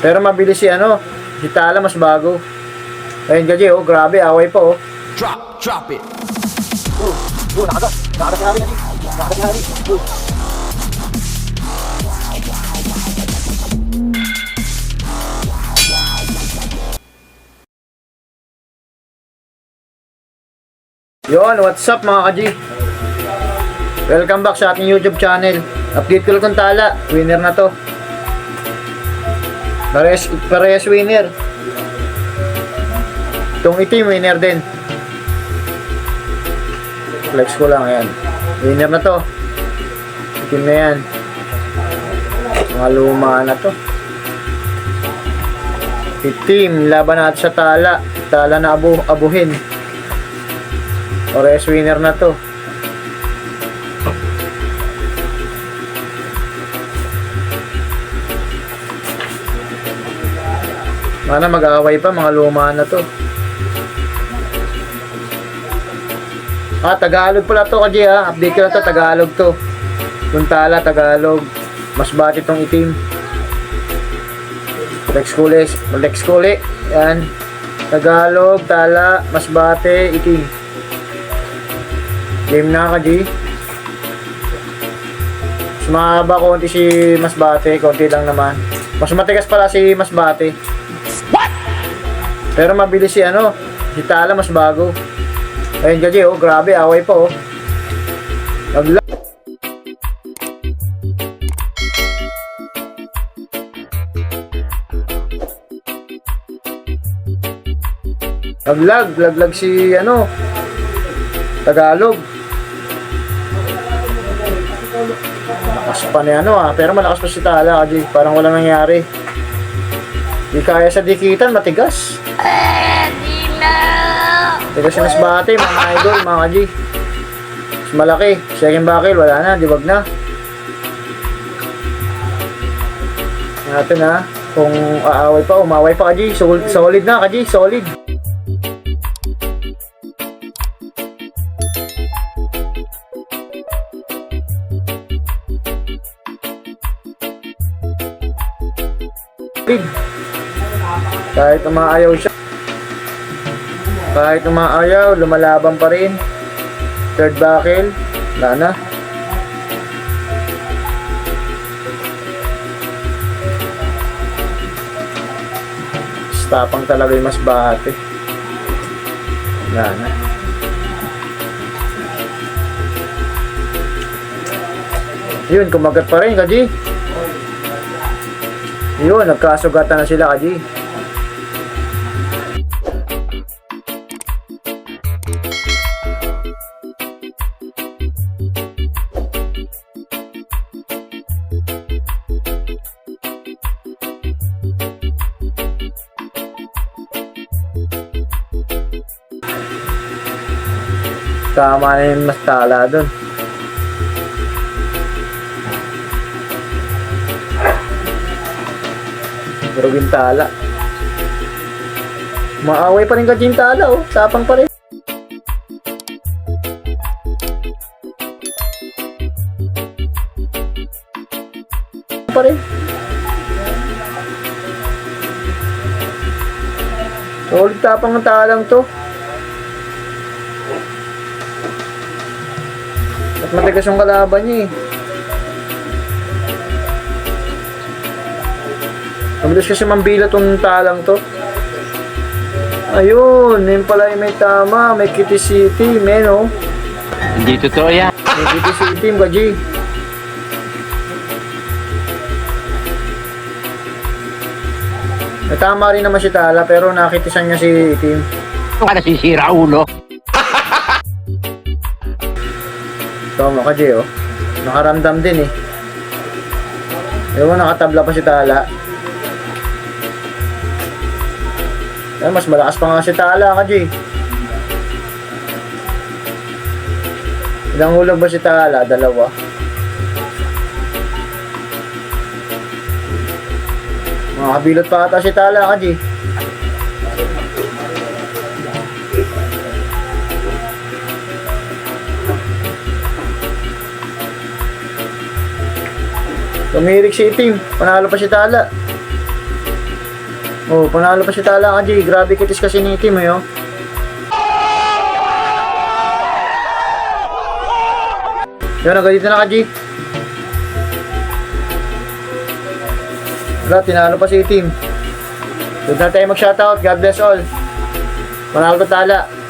Pero mabilis si si Tala mas bago. Ayun Gaji, grabe, away pa Drop it. Nakagat si Harry. Nakagat si Harry. Yon, what's up mga kaji? Welcome back sa ating YouTube channel. Update ko lang itong Tala. Winner na to. Parehas winner. Itong itim, winner din. Flex ko lang, ayan. Winner na to. Itim na yan. Mga luma na to. Itim, laban natin sa Tala. Tala na abuhin. Parehas winner na to. Mana mag-aaway pa, mga luma na to. Tagalog pala to Kaji ha. Update ko na to, Tagalog to. Yung Tala, Tagalog. Mas bati tong itim. Lex Kuli. Yan. Tagalog, Tala, mas bate, itim. Game na Kaji. Mas mahaba konti si Masbate, konti lang naman. Mas matigas pala si Masbate. Pero mabilis si si Tala mas bago. Ayun Gaji, grabe, away pa Laglag si Tagalog. Malakas pa na pero malakas pa si Tala Kaji, parang walang nangyari. Di kaya sa dikitan, matigas. Tigas yung Masbate, mga idol, mga Kaji. Mas malaki, second buckle, wala na, diwag na. Natin kung aaway pa, umaway pa Kaji, solid na Kaji, solid. Kahit umaayaw siya, lumalaban pa rin. Third buckle, wala na. Tapang talaga yung Masbate. Wala na. Yun, kumagat pa rin Kaji. Yun, nagkasugatan na sila Kaji. Tama na yung mas Tala dun. Burugin Tala. Maaway pa rin Kaji yung Tala tapang pa rin. Solid tapang ng Talang to. At matigas yung kalaban niya Mabilis kasi mambila tong Talang to. Ayun, yun pala yung may tama. May Kitty City, Hindi totoo yan. May Kitty City, Gaji. May tama rin naman si Tala, pero nakitisan niya si Itim. Ito ka nasisira ulo. Tama Kaji nakaramdam din Ewan, nakatabla pa si Tala. Mas malakas pa nga si Tala Kaji. Ilang hulog ba si Tala? 2. Makabilot pa ata si Tala Kaji. Tumirik si Itim, panalo pa si Tala. Oh, panalo pa si Tala ka, G. Grabe kitis kasi ni team, eh, oh. Yun, hanggang dito na ka, G. Wala, tinalo pa si team. Doon na tayo mag-shoutout. God bless all. Panalo ko Tala.